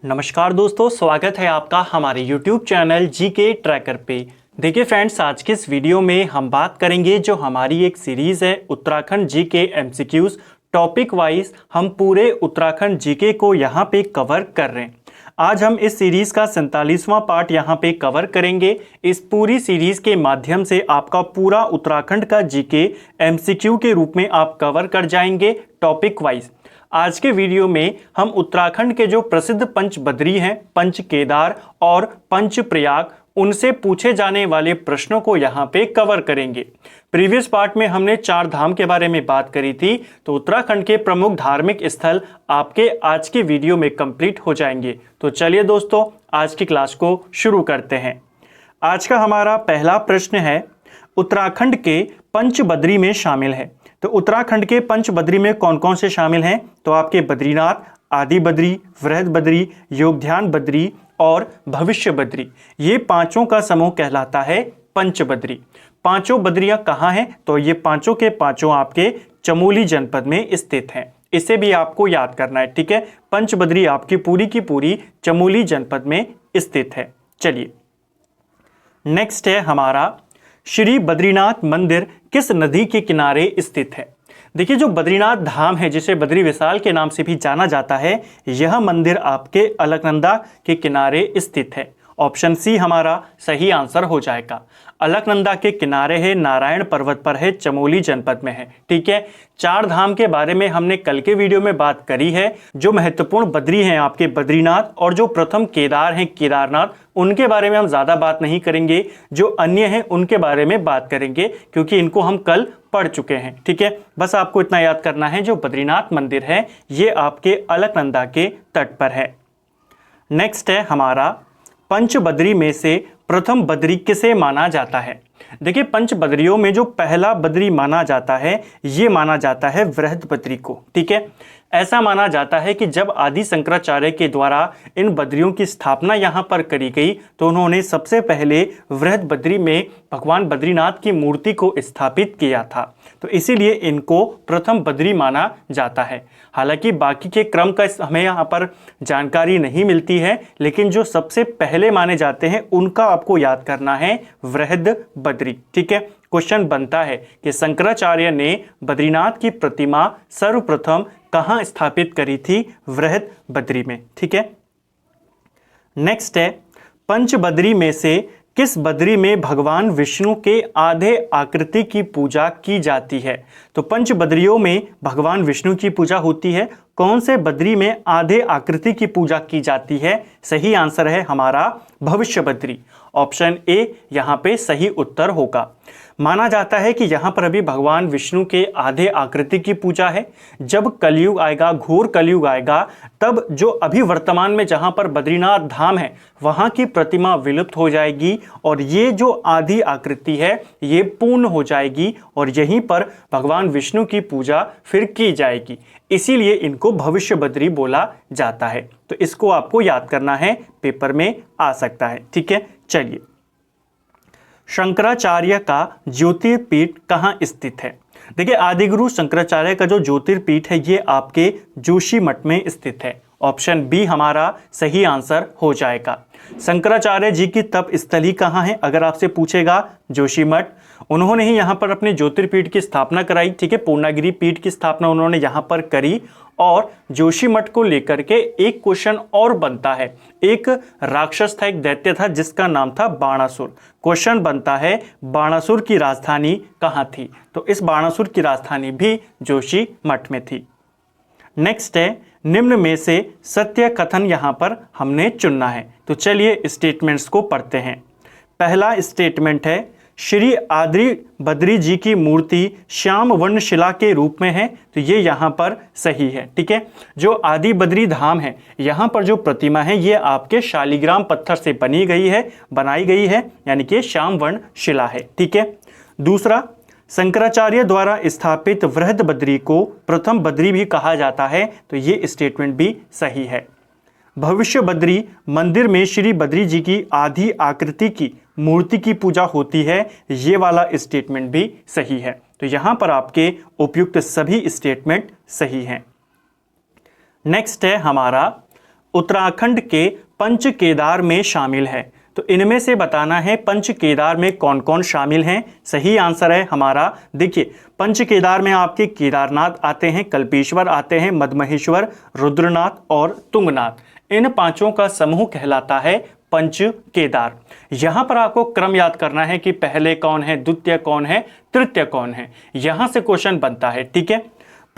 नमस्कार दोस्तों, स्वागत है आपका हमारे YouTube चैनल जीके ट्रैकर पे। देखिए फ्रेंड्स, आज के इस वीडियो में हम बात करेंगे जो हमारी एक सीरीज़ है Uttarakhand GK MCQs. Topic wise हम पूरे उत्तराखंड जीके को यहाँ पे कवर कर रहे हैं। आज हम इस सीरीज़ का 47वां पार्ट यहाँ पे कवर करेंगे। इस पूरी सीरीज़ के माध्यम से आपका पूरा उत्तराखंड का जीके एमसीक्यू के रूप में आप कवर कर जाएंगे टॉपिक वाइज। आज के वीडियो में हम उत्तराखंड के जो प्रसिद्ध पंच बद्री हैं, पंच केदार और पंच प्रयाग, उनसे पूछे जाने वाले प्रश्नों को यहाँ पे कवर करेंगे। प्रीवियस पार्ट में हमने 4 धाम के बारे में बात करी थी, तो उत्तराखंड के प्रमुख धार्मिक स्थल आपके आज की वीडियो में कंप्लीट हो जाएंगे। तो चलिए दोस्तों, आज की क्लास को शुरू करते हैं। आज का हमारा पहला प्रश्न है, उत्तराखंड के पंच बद्री में शामिल है। तो उत्तराखंड के पंच बद्री में कौन कौन से शामिल हैं? तो आपके बद्रीनाथ, आदि बद्री, वृहद बद्री, योगध्यान बद्री और भविष्य बद्री, ये पांचों का समूह कहलाता है पंच बद्री। पांचों बद्रियां कहाँ हैं? तो ये पांचों के पांचों आपके चमोली जनपद में स्थित हैं। इसे भी आपको याद करना है, ठीक है। पंच बद्री आपकी पूरी चमोली जनपद में स्थित है। चलिए नेक्स्ट है हमारा, श्री बद्रीनाथ मंदिर किस नदी के किनारे स्थित है? देखिए, जो बद्रीनाथ धाम है, जिसे बद्री विशाल के नाम से भी जाना जाता है, यह मंदिर आपके अलकनंदा के किनारे स्थित है। ऑप्शन सी हमारा सही आंसर हो जाएगा। अलकनंदा के किनारे है, नारायण पर्वत पर है, चमोली जनपद में है, ठीक है। 4 धाम के बारे में हमने कल के वीडियो में बात करी है। जो महत्वपूर्ण बद्री हैं आपके बद्रीनाथ, और जो प्रथम केदार हैं केदारनाथ, उनके बारे में हम ज़्यादा बात नहीं करेंगे। जो अन्य हैं उनके बारे में बात करेंगे, क्योंकि इनको हम कल पढ़ चुके हैं, ठीक है। बस आपको इतना याद करना है, जो बद्रीनाथ मंदिर है ये आपके अलकनंदा के तट पर है। नेक्स्ट है हमारा, पंच बद्री में से प्रथम बद्री किसे माना जाता है? देखिए, पंच बद्रियों में जो पहला बद्री माना जाता है, ये माना जाता है वृहद बद्री को, ठीक है। ऐसा माना जाता है कि जब आदि शंकराचार्य के द्वारा इन बद्रियों की स्थापना यहाँ पर करी गई, तो उन्होंने सबसे पहले वृहद बद्री में भगवान बद्रीनाथ की मूर्ति को स्थापित किया था, तो इसीलिए इनको प्रथम बद्री माना जाता है। हालांकि बाकी के क्रम का हमें यहाँ पर जानकारी नहीं मिलती है, लेकिन जो सबसे पहले माने जाते हैं उनका आपको याद करना है, वृहद बद्री, ठीक है। क्वेश्चन बनता है कि शंकराचार्य ने बद्रीनाथ की प्रतिमा सर्वप्रथम कहाँ स्थापित करी थी? वृहद बद्री में, ठीक है। नेक्स्ट है, पंच बद्री में से किस बद्री में भगवान विष्णु के आधे आकृति की पूजा की जाती है? तो पंच बद्रियों में भगवान विष्णु की पूजा होती है। कौन से बद्री में आधे आकृति की पूजा की जाती है? सही आंसर है हमारा भविष्य बद्री। ऑप्शन ए यहाँ पे सही उत्तर होगा। माना जाता है कि यहाँ पर अभी भगवान विष्णु के आधे आकृति की पूजा है। जब कलयुग आएगा, घोर कलयुग आएगा, तब जो अभी वर्तमान में जहाँ पर बद्रीनाथ धाम है, वहाँ की प्रतिमा विलुप्त हो जाएगी और ये जो आधी आकृति है ये पूर्ण हो जाएगी और यहीं पर भगवान विष्णु की पूजा फिर की जाएगी। इसीलिए इनको भविष्य बद्री बोला जाता है। तो इसको आपको याद करना है, पेपर में आ सकता है, ठीक है। चलिए, शंकराचार्य का ज्योतिर्पीठ कहाँ स्थित है? देखिए, आदिगुरु शंकराचार्य का जो ज्योतिर्पीठ है ये आपके जोशीमठ में स्थित है। ऑप्शन बी हमारा सही आंसर हो जाएगा। शंकराचार्य जी की तप स्थली कहाँ है? अगर आपसे पूछेगा, जोशीमठ। उन्होंने ही यहाँ पर अपने ज्योतिर्पीठ की स्थापना कराई, ठीक है। पूर्णागिरि पीठ की स्थापना उन्होंने यहाँ पर करी। और जोशीमठ को लेकर के एक क्वेश्चन और बनता है। एक राक्षस था, एक दैत्य था, जिसका नाम था बाणासुर। क्वेश्चन बनता है, बाणासुर की राजधानी कहाँ थी? तो इस बाणासुर की राजधानी भी जोशीमठ में थी। नेक्स्ट है, निम्न में से सत्य कथन यहाँ पर हमने चुनना है। तो चलिए स्टेटमेंट्स को पढ़ते हैं। पहला स्टेटमेंट है, श्री आदि बद्री जी की मूर्ति श्याम वर्ण शिला के रूप में है। तो ये यहाँ पर सही है, ठीक है। जो आदि बद्री धाम है, यहाँ पर जो प्रतिमा है ये आपके शालिग्राम पत्थर से बनाई गई है, यानी कि श्याम वर्ण शिला है, ठीक है। दूसरा, शंकराचार्य द्वारा स्थापित वृहद बद्री को प्रथम बद्री भी कहा जाता है। तो ये स्टेटमेंट भी सही है। भविष्य बद्री मंदिर में श्री बद्री जी की आधी आकृति की मूर्ति की पूजा होती है, ये वाला स्टेटमेंट भी सही है। तो यहाँ पर आपके उपयुक्त सभी स्टेटमेंट सही हैं। नेक्स्ट है हमारा, उत्तराखंड के पंच केदार में शामिल है? तो इनमें से बताना है पंच केदार में कौन कौन शामिल हैं। सही आंसर है हमारा, देखिए पंच केदार में आपके केदारनाथ आते हैं, कल्पेश्वर आते हैं, मदमहेश्वर, रुद्रनाथ और तुंगनाथ। इन पांचों का समूह कहलाता है पंच केदार। यहां पर आपको क्रम याद करना है कि पहले कौन है, द्वितीय कौन है, तृतीय कौन है, यहां से क्वेश्चन बनता है। ठीक है,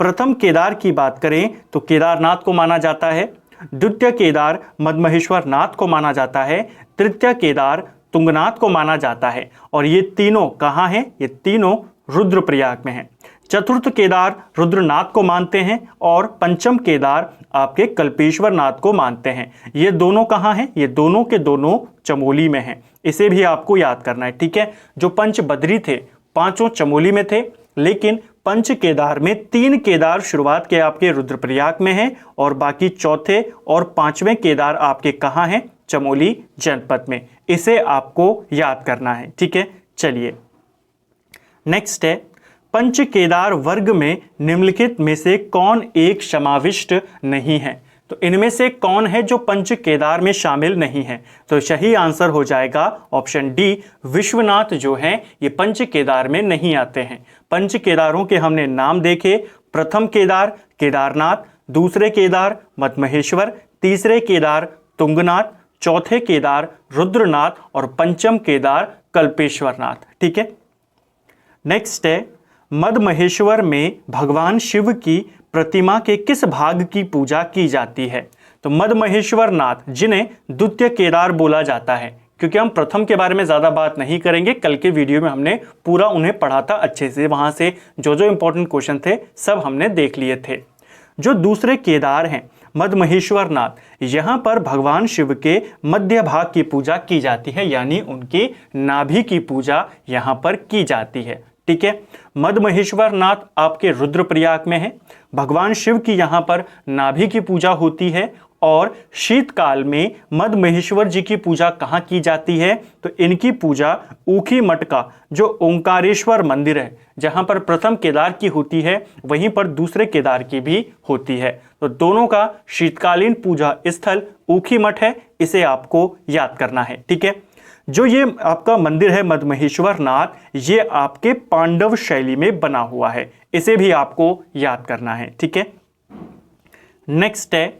प्रथम केदार की बात करें तो केदारनाथ को माना जाता है, द्वितीय केदार मदमहेश्वर नाथ को माना जाता है, तृतीय केदार तुंगनाथ को माना जाता है। और ये तीनों कहाँ हैं? ये तीनों रुद्रप्रयाग में हैं। चतुर्थ केदार रुद्रनाथ को मानते हैं और पंचम केदार आपके कल्पेश्वर नाथ को मानते हैं। ये दोनों कहाँ हैं? ये दोनों के दोनों चमोली में हैं। इसे भी आपको याद करना है। ठीक है, जो पंच बद्री थे पांचों चमोली में थे, लेकिन पंच केदार में 3 केदार शुरुआत के आपके रुद्रप्रयाग में हैं और बाकी चौथे और 5वें केदार आपके कहाँ हैं? चमोली जनपद में। इसे आपको याद करना है। ठीक है, चलिए नेक्स्ट है, पंच केदार वर्ग में निम्नलिखित में से कौन एक समाविष्ट नहीं है? तो इनमें से कौन है जो पंच केदार में शामिल नहीं है? तो सही आंसर हो जाएगा ऑप्शन डी, विश्वनाथ जो हैं ये पंच केदार में नहीं आते हैं। पंच केदारों के हमने नाम देखे, प्रथम केदार केदारनाथ, दूसरे केदार मदमहेश्वर, तीसरे केदार तुंगनाथ, चौथे केदार रुद्रनाथ और पंचम केदार कल्पेश्वरनाथ। ठीक है, नेक्स्ट है, मदमहेश्वर में भगवान शिव की प्रतिमा के किस भाग की पूजा की जाती है? तो मदमहेश्वर नाथ जिन्हें द्वितीय केदार बोला जाता है, क्योंकि हम प्रथम के बारे में ज़्यादा बात नहीं करेंगे, कल के वीडियो में हमने पूरा उन्हें पढ़ा था अच्छे से, वहाँ से जो जो इंपॉर्टेंट क्वेश्चन थे सब हमने देख लिए थे। जो दूसरे केदार हैं मदमहेश्वर नाथ, यहाँ पर भगवान शिव के मध्य भाग की पूजा की जाती है, यानी उनकी नाभि की पूजा यहाँ पर की जाती है। ठीक है, मदमहेश्वर नाथ आपके रुद्रप्रयाग में है, भगवान शिव की यहाँ पर नाभि की पूजा होती है। और शीतकाल में मदमहेश्वर जी की पूजा कहाँ की जाती है? तो इनकी पूजा ऊखी मठ का जो ओंकारेश्वर मंदिर है, जहाँ पर प्रथम केदार की होती है, वहीं पर दूसरे केदार की भी होती है। तो दोनों का शीतकालीन पूजा स्थल ऊखी मठ है, इसे आपको याद करना है। ठीक है, जो ये आपका मंदिर है मदमहेश्वर नाथ, ये आपके पांडव शैली में बना हुआ है, इसे भी आपको याद करना है। ठीक है, नेक्स्ट है,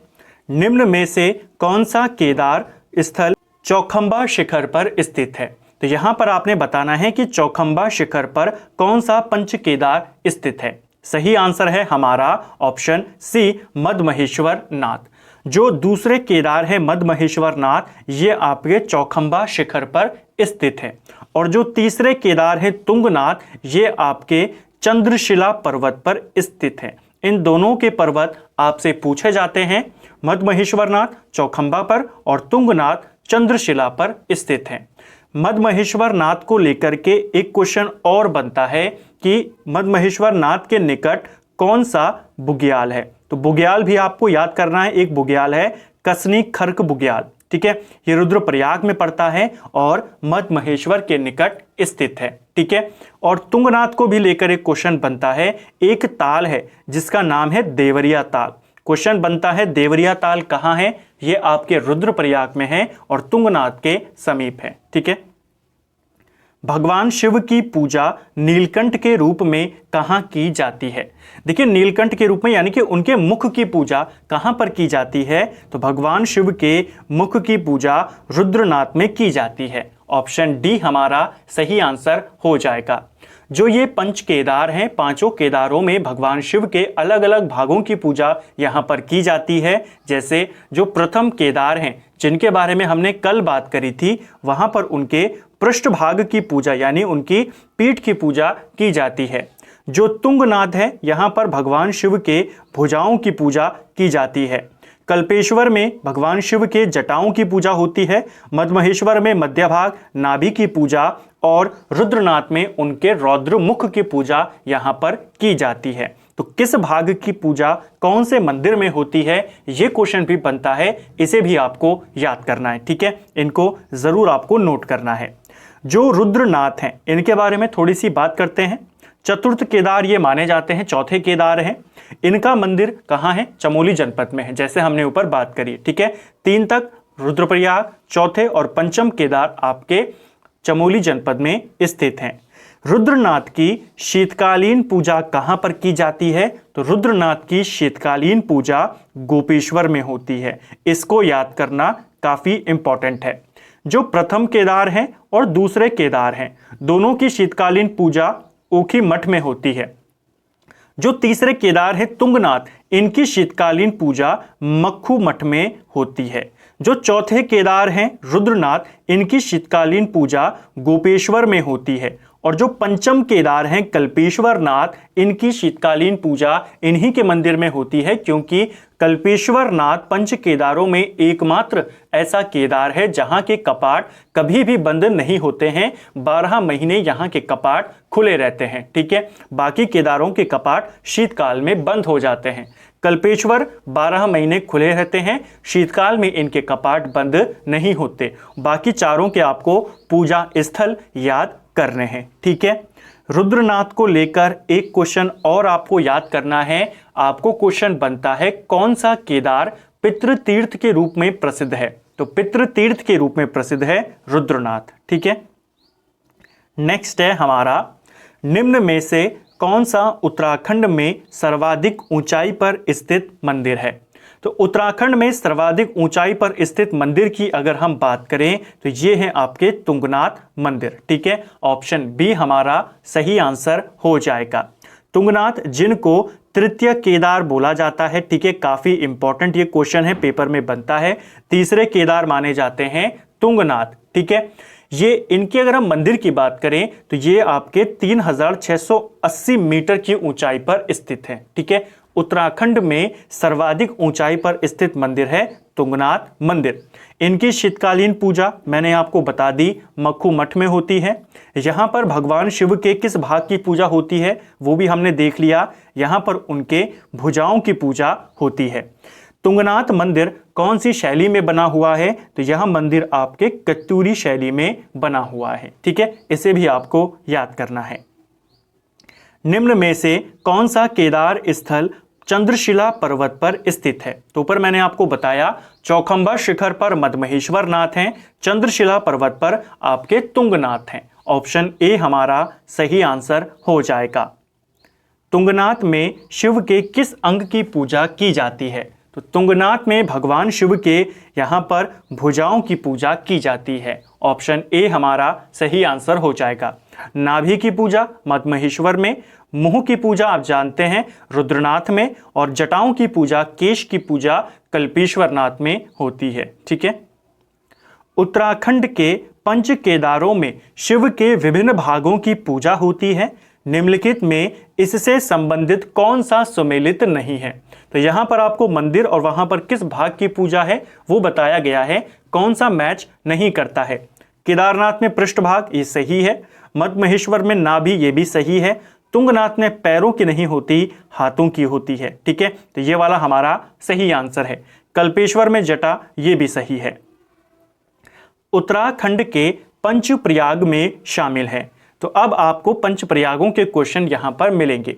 निम्न में से कौन सा केदार स्थल चौखंबा शिखर पर स्थित है? तो यहां पर आपने बताना है कि चौखंबा शिखर पर कौन सा पंच केदार स्थित है। सही आंसर है हमारा ऑप्शन सी, मदमहेश्वर नाथ। जो दूसरे केदार है मदमहेश्वर नाथ, ये आपके चौखंबा शिखर पर स्थित है। और जो तीसरे केदार है तुंगनाथ, ये आपके चंद्रशिला पर्वत पर स्थित है। इन दोनों के पर्वत आपसे पूछे जाते हैं, मदमहेश्वर नाथ चौखंबा पर और तुंगनाथ चंद्रशिला पर स्थित है। मदमहेश्वर नाथ को लेकर के एक क्वेश्चन और बनता है कि मदमहेश्वर नाथ के निकट कौन सा बुग्याल है? तो बुग्याल भी आपको याद करना है। एक बुग्याल है कसनी खर्क बुग्याल। ठीक है, ये रुद्रप्रयाग में पड़ता है और मदमहेश्वर के निकट स्थित है। ठीक है, और तुंगनाथ को भी लेकर एक क्वेश्चन बनता है। एक ताल है जिसका नाम है देवरिया ताल। क्वेश्चन बनता है देवरिया ताल कहाँ है? ये आपके रुद्रप्रयाग में है और तुंगनाथ के समीप है। ठीक है, भगवान शिव की पूजा नीलकंठ के रूप में कहाँ की जाती है? देखिए, नीलकंठ के रूप में यानी कि उनके मुख की पूजा कहाँ पर की जाती है? तो भगवान शिव के मुख की पूजा रुद्रनाथ में की जाती है। ऑप्शन डी हमारा सही आंसर हो जाएगा। जो ये पंच केदार हैं, पांचों केदारों में भगवान शिव के अलग अलग भागों की पूजा यहाँ पर की जाती है। जैसे जो प्रथम केदार हैं, जिनके बारे में हमने कल बात करी थी, वहाँ पर उनके पृष्ठभाग की पूजा यानी उनकी पीठ की पूजा की जाती है। जो तुंगनाथ है, यहाँ पर भगवान शिव के भुजाओं की पूजा की जाती है। कल्पेश्वर में भगवान शिव के जटाओं की पूजा होती है। मदमहेश्वर में मध्य भाग नाभि की पूजा और रुद्रनाथ में उनके रौद्र मुख की पूजा यहाँ पर की जाती है। तो किस भाग की पूजा कौन से मंदिर में होती है, ये क्वेश्चन भी बनता है, इसे भी आपको याद करना है। ठीक है, इनको जरूर आपको नोट करना है। जो रुद्रनाथ हैं, इनके बारे में थोड़ी सी बात करते हैं। चतुर्थ केदार ये माने जाते हैं, चौथे केदार हैं। इनका मंदिर कहाँ है? चमोली जनपद में है, जैसे हमने ऊपर बात करी, ठीक है। 3 तक रुद्रप्रयाग, चौथे और पंचम केदार आपके चमोली जनपद में स्थित हैं। रुद्रनाथ की शीतकालीन पूजा कहां पर की जाती है? तो रुद्रनाथ की शीतकालीन पूजा गोपेश्वर में होती है। इसको याद करना काफी इंपॉर्टेंट है। जो प्रथम केदार हैं और दूसरे केदार हैं, दोनों की शीतकालीन पूजा ओखी मठ में होती है। जो तीसरे केदार है तुंगनाथ, इनकी शीतकालीन पूजा मक्खू मठ में होती है। जो चौथे केदार हैं रुद्रनाथ, इनकी शीतकालीन पूजा गोपेश्वर में होती है। और जो पंचम केदार हैं कल्पेश्वर नाथ, इनकी शीतकालीन पूजा इन्हीं के मंदिर में होती है, क्योंकि कल्पेश्वर नाथ पंच केदारों में एकमात्र ऐसा केदार है जहां के कपाट कभी भी बंद नहीं होते हैं। 12 महीने यहां के कपाट खुले रहते हैं, ठीक है। बाकी केदारों के कपाट शीतकाल में बंद हो जाते हैं। कल्पेश्वर 12 महीने खुले रहते हैं, शीतकाल में इनके कपाट बंद नहीं होते। बाकी चारों के आपको पूजा स्थल याद करने हैं, ठीक है। रुद्रनाथ को लेकर एक क्वेश्चन और आपको याद करना है। आपको क्वेश्चन बनता है कौन सा केदार पितृतीर्थ के रूप में प्रसिद्ध है? तो पितृतीर्थ के रूप में प्रसिद्ध है रुद्रनाथ, ठीक है। नेक्स्ट है हमारा, निम्न में से कौन सा उत्तराखंड में सर्वाधिक ऊंचाई पर स्थित मंदिर है? तो उत्तराखंड में सर्वाधिक ऊंचाई पर स्थित मंदिर की अगर हम बात करें तो ये है आपके तुंगनाथ मंदिर, ठीक है। ऑप्शन बी हमारा सही आंसर हो जाएगा। तुंगनाथ, जिनको तृतीय केदार बोला जाता है, ठीक है। काफी इंपॉर्टेंट ये क्वेश्चन है, पेपर में बनता है। तीसरे केदार माने जाते हैं तुंगनाथ, ठीक है। ये इनकी अगर हम मंदिर की बात करें तो ये आपके 3680 मीटर की ऊंचाई पर स्थित है, ठीक है। उत्तराखंड में सर्वाधिक ऊंचाई पर स्थित मंदिर है तुंगनाथ मंदिर। इनकी शीतकालीन पूजा मैंने आपको बता दी, मक्खू मठ में होती है। यहाँ पर भगवान शिव के किस भाग की पूजा होती है वो भी हमने देख लिया। यहाँ पर उनके भुजाओं की पूजा होती है। तुंगनाथ मंदिर कौन सी शैली में बना हुआ है? तो यह मंदिर आपके कत्यूरी शैली में बना हुआ है, ठीक है। इसे भी आपको याद करना है। निम्न में से कौन सा केदार स्थल चंद्रशिला पर्वत पर स्थित है? तो ऊपर मैंने आपको बताया चौखंबा शिखर पर मदमहेश्वर नाथ हैं, चंद्रशिला पर्वत पर आपके तुंगनाथ हैं। ऑप्शन ए हमारा सही आंसर हो जाएगा। तुंगनाथ में शिव के किस अंग की पूजा की जाती है? तो तुंगनाथ में भगवान शिव के यहाँ पर भुजाओं की पूजा की जाती है। ऑप्शन ए हमारा सही आंसर हो जाएगा। नाभि की पूजा मदमहेश्वर में, मुंह की पूजा आप जानते हैं रुद्रनाथ में, और जटाओं की पूजा, केश की पूजा कल्पेश्वर नाथ में होती है, ठीक है। उत्तराखंड के पंच केदारों में शिव के विभिन्न भागों की पूजा होती है। निम्नलिखित में इससे संबंधित कौन सा सुमेलित नहीं है? तो यहां पर आपको मंदिर और वहां पर किस भाग की पूजा है वो बताया गया है, कौन सा मैच नहीं करता है। केदारनाथ में पृष्ठभाग, ये सही है। मदमहेश्वर में नाभि, ये भी सही है। तुंगनाथ में पैरों की नहीं होती, हाथों की होती है, ठीक है। तो ये वाला हमारा सही आंसर है। कल्पेश्वर में जटा, ये भी सही है। उत्तराखंड के पंचप्रयाग में शामिल है। तो अब आपको पंचप्रयागों के क्वेश्चन यहां पर मिलेंगे।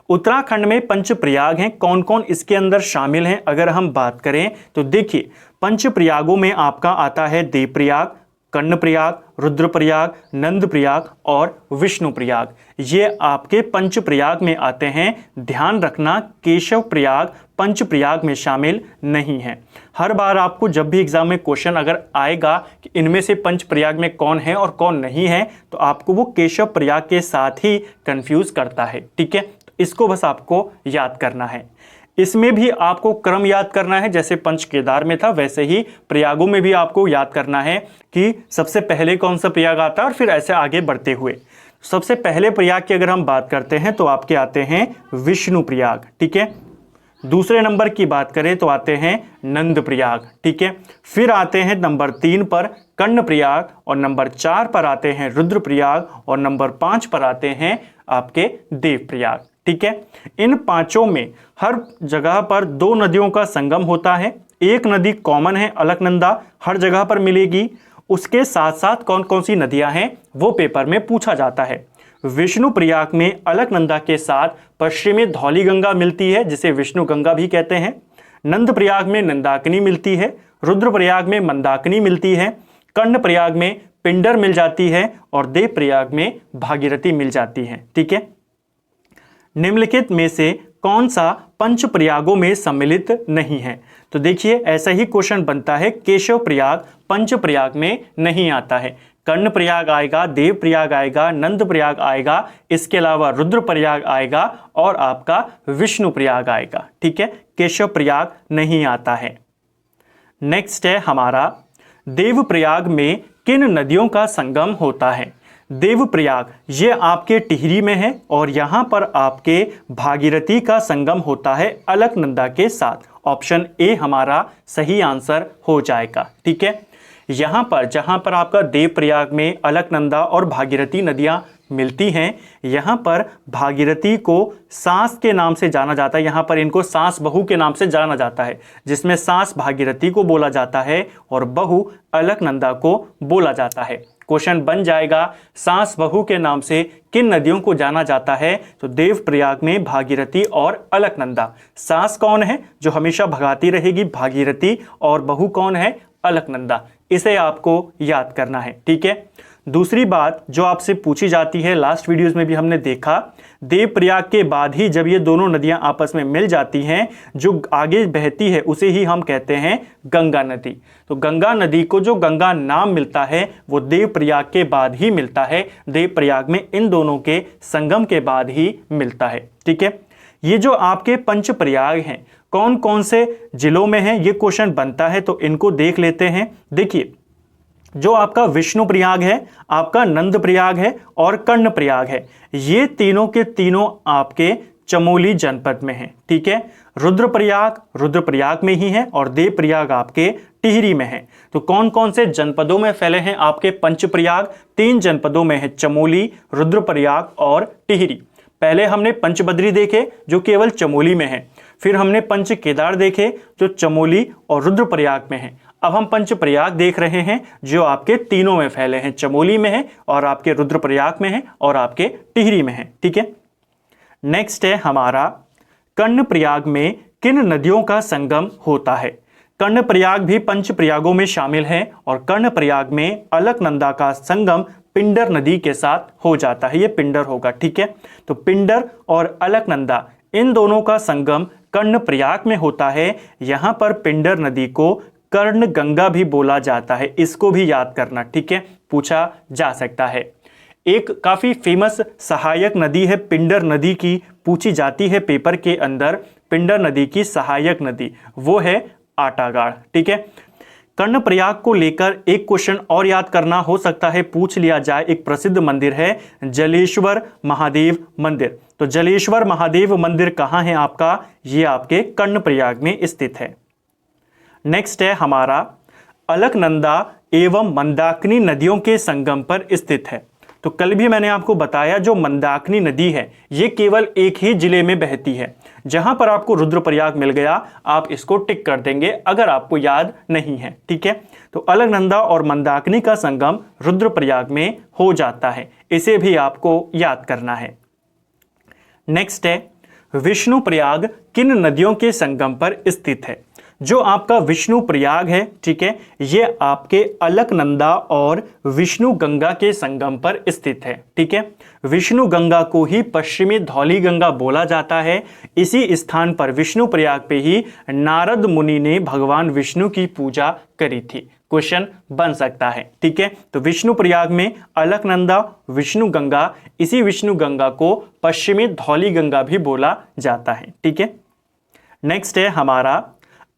उत्तराखंड में पंचप्रयाग हैं, कौन कौन इसके अंदर शामिल हैं अगर हम बात करें तो देखिए, पंचप्रयागों में आपका आता है देवप्रयाग, कर्णप्रयाग, रुद्रप्रयाग, नंदप्रयाग और विष्णुप्रयाग। ये आपके पंचप्रयाग में आते हैं। ध्यान रखना, केशव प्रयाग पंचप्रयाग में शामिल नहीं है। हर बार आपको जब भी एग्जाम में क्वेश्चन अगर आएगा कि इनमें से पंचप्रयाग में कौन है और कौन नहीं है, तो आपको वो केशव प्रयाग के साथ ही कंफ्यूज करता है, ठीक है। तो इसको बस आपको याद करना है। इसमें भी आपको क्रम याद करना है, जैसे पंच केदार में था वैसे ही प्रयागों में भी आपको याद करना है कि सबसे पहले कौन सा प्रयाग आता है और फिर ऐसे आगे बढ़ते हुए। सबसे पहले प्रयाग की अगर हम बात करते हैं तो आपके आते हैं विष्णु प्रयाग, ठीक है। दूसरे नंबर की बात करें तो आते हैं नंद प्रयाग, ठीक है। फिर आते हैं नंबर 3 पर कर्ण प्रयाग, और नंबर 4 पर आते हैं रुद्र प्रयाग, और नंबर 5 पर आते हैं आपके देव प्रयाग, ठीक है। इन पांचों में हर जगह पर 2 नदियों का संगम होता है। एक नदी कॉमन है, अलकनंदा, हर जगह पर मिलेगी। उसके साथ साथ कौन कौन सी नदियां हैं वो पेपर में पूछा जाता है। विष्णुप्रयाग में अलकनंदा के साथ पश्चिमी धौलीगंगा मिलती है, जिसे विष्णु गंगा भी कहते हैं। नंदप्रयाग में नंदाकिनी मिलती है, रुद्रप्रयाग में मंदाकिनी मिलती है, कर्णप्रयाग में पिंडर मिल जाती है और देवप्रयाग में भागीरथी मिल जाती है। ठीक है, निम्नलिखित में से कौन सा पंच प्रयागों में सम्मिलित नहीं है? तो देखिए ऐसा ही क्वेश्चन बनता है, केशव प्रयाग पंच प्रयाग में नहीं आता है। कर्ण प्रयाग आएगा, देव प्रयाग आएगा, नंद प्रयाग आएगा, इसके अलावा रुद्र प्रयाग आएगा और आपका विष्णु प्रयाग आएगा। ठीक है, केशव प्रयाग नहीं आता है। नेक्स्ट है हमारा, देव प्रयाग में किन नदियों का संगम होता है? देवप्रयाग ये आपके टिहरी में है और यहाँ पर आपके भागीरथी का संगम होता है अलकनंदा के साथ। ऑप्शन ए हमारा सही आंसर हो जाएगा। ठीक है, यहाँ पर जहाँ पर आपका देवप्रयाग में अलकनंदा और भागीरथी नदियाँ मिलती हैं, यहाँ पर भागीरथी को सास के नाम से जाना जाता है। यहाँ पर इनको सास बहू के नाम से जाना जाता है, जिसमें सास भागीरथी को बोला जाता है और बहू अलकनंदा को बोला जाता है। क्वेश्चन बन जाएगा, सास बहू के नाम से किन नदियों को जाना जाता है? तो देवप्रयाग में भागीरथी और अलकनंदा। सास कौन है जो हमेशा भगाती रहेगी? भागीरथी। और बहू कौन है? अलकनंदा। इसे आपको याद करना है। ठीक है, दूसरी बात जो आपसे पूछी जाती है, लास्ट वीडियोस में भी हमने देखा, देवप्रयाग के बाद ही जब ये दोनों नदियां आपस में मिल जाती हैं, जो आगे बहती है उसे ही हम कहते हैं गंगा नदी। तो गंगा नदी को जो गंगा नाम मिलता है वो देवप्रयाग के बाद ही मिलता है। देवप्रयाग में इन दोनों के संगम के बाद ही मिलता है। ठीक है, ये जो आपके पंच प्रयाग हैं कौन कौन से जिलों में हैं, ये क्वेश्चन बनता है, तो इनको देख लेते हैं। देखिए, जो आपका विष्णु प्रयाग है, आपका नंद प्रयाग है और कर्ण प्रयाग है, ये तीनों के तीनों आपके चमोली जनपद में हैं। ठीक है, रुद्रप्रयाग में ही है और देवप्रयाग आपके टिहरी में है। तो कौन कौन से जनपदों में फैले हैं आपके पंच प्रयाग? 3 जनपदों में है, चमोली, रुद्रप्रयाग और टिहरी। पहले हमने पंचबद्री देखे जो केवल चमोली में है, फिर हमने पंच केदार देखे जो चमोली और रुद्रप्रयाग में है। अब हम पंच प्रयाग देख रहे हैं जो आपके तीनों में फैले हैं, चमोली में है और आपके रुद्रप्रयाग में है और आपके टिहरी में है। ठीक है, नेक्स्ट है हमारा, कर्णप्रयाग में किन नदियों का संगम होता है? कर्णप्रयाग भी पंच प्रयागों में शामिल है और कर्णप्रयाग में अलकनंदा का संगम पिंडर नदी के साथ हो जाता है। ये पिंडर होगा। ठीक है, तो पिंडर और अलकनंदा इन दोनों का संगम कर्णप्रयाग में होता है। यहाँ पर पिंडर नदी को कर्ण गंगा भी बोला जाता है, इसको भी याद करना। ठीक है, पूछा जा सकता है। एक काफी फेमस सहायक नदी है पिंडर नदी की, पूछी जाती है पेपर के अंदर, पिंडर नदी की सहायक नदी, वो है आटागाड़। ठीक है, कर्णप्रयाग को लेकर एक क्वेश्चन और याद करना हो सकता है, पूछ लिया जाए। एक प्रसिद्ध मंदिर है जलेश्वर महादेव मंदिर। तो जलेश्वर महादेव मंदिर कहाँ है आपका? ये आपके कर्णप्रयाग में स्थित है। नेक्स्ट है हमारा, अलकनंदा एवं मंदाकिनी नदियों के संगम पर स्थित है। तो कल भी मैंने आपको बताया जो मंदाकिनी नदी है ये केवल एक ही जिले में बहती है। जहां पर आपको रुद्रप्रयाग मिल गया आप इसको टिक कर देंगे अगर आपको याद नहीं है। ठीक है, तो अलकनंदा और मंदाकिनी का संगम रुद्रप्रयाग में हो जाता है, इसे भी आपको याद करना है। नेक्स्ट है, विष्णुप्रयाग किन नदियों के संगम पर स्थित है? जो आपका विष्णु प्रयाग है, ठीक है, ये आपके अलकनंदा और विष्णु गंगा के संगम पर स्थित है। ठीक है, विष्णु गंगा को ही पश्चिमी धौली गंगा बोला जाता है। इसी स्थान पर विष्णु प्रयाग पे ही नारद मुनि ने भगवान विष्णु की पूजा करी थी। क्वेश्चन बन सकता है। ठीक है, तो विष्णु प्रयाग में अलकनंदा, विष्णु गंगा, इसी विष्णु गंगा को पश्चिमी धौली गंगा भी बोला जाता है। ठीक है, नेक्स्ट है हमारा,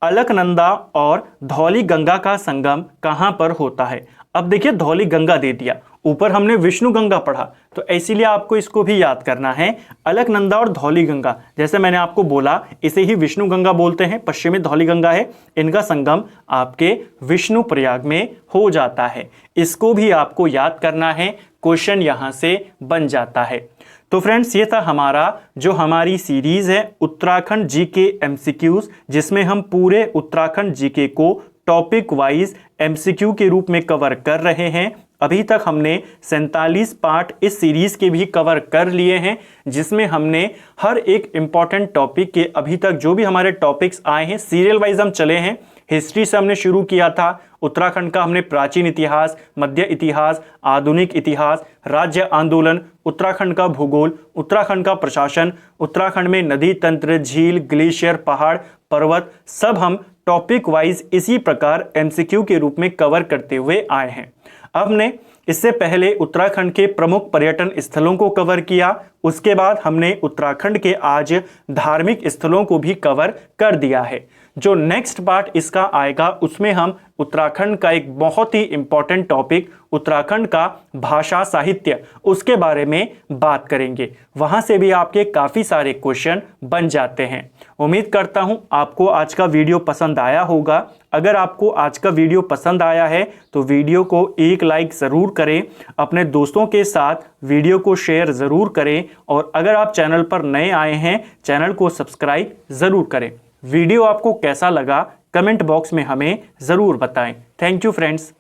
अलकनंदा और धौली गंगा का संगम कहां पर होता है? अब देखिए, धौली गंगा दे दिया, ऊपर हमने विष्णु गंगा पढ़ा, तो इसीलिए आपको इसको भी याद करना है। अलकनंदा और धौली गंगा, जैसे मैंने आपको बोला, इसे ही विष्णु गंगा बोलते हैं, पश्चिमी धौली गंगा है, इनका संगम आपके विष्णु प्रयाग में हो जाता है। इसको भी आपको याद करना है, क्वेश्चन यहां से बन जाता है। तो फ्रेंड्स, ये था हमारा जो हमारी सीरीज है उत्तराखंड जीके एमसीक्यूज, जिसमें हम पूरे उत्तराखंड जीके को टॉपिक वाइज एमसीक्यू के रूप में कवर कर रहे हैं। अभी तक हमने 47 पार्ट इस सीरीज के भी कवर कर लिए हैं, जिसमें हमने हर एक इंपॉर्टेंट टॉपिक के अभी तक जो भी हमारे टॉपिक्स आए हैं सीरियल वाइज हम चले हैं। हिस्ट्री से हमने शुरू किया था, उत्तराखंड का हमने प्राचीन इतिहास, मध्य इतिहास, आधुनिक इतिहास, राज्य आंदोलन, उत्तराखंड का भूगोल, उत्तराखंड का प्रशासन, उत्तराखंड में नदी तंत्र, झील, ग्लेशियर, पहाड़, पर्वत, सब हम टॉपिक वाइज इसी प्रकार एमसीक्यू के रूप में कवर करते हुए आए हैं। अब हमने इससे पहले उत्तराखंड के प्रमुख पर्यटन स्थलों को कवर किया, उसके बाद हमने उत्तराखंड के आज धार्मिक स्थलों को भी कवर कर दिया है। जो नेक्स्ट पार्ट इसका आएगा उसमें हम उत्तराखंड का एक बहुत ही इंपॉर्टेंट टॉपिक उत्तराखंड का भाषा साहित्य उसके बारे में बात करेंगे। वहां से भी आपके काफ़ी सारे क्वेश्चन बन जाते हैं। उम्मीद करता हूं आपको आज का वीडियो पसंद आया होगा। अगर आपको आज का वीडियो पसंद आया है तो वीडियो को एक लाइक ज़रूर करें, अपने दोस्तों के साथ वीडियो को शेयर ज़रूर करें और अगर आप चैनल पर नए आए हैं चैनल को सब्सक्राइब ज़रूर करें। वीडियो आपको कैसा लगा कमेंट बॉक्स में हमें ज़रूर बताएं। Thank you friends.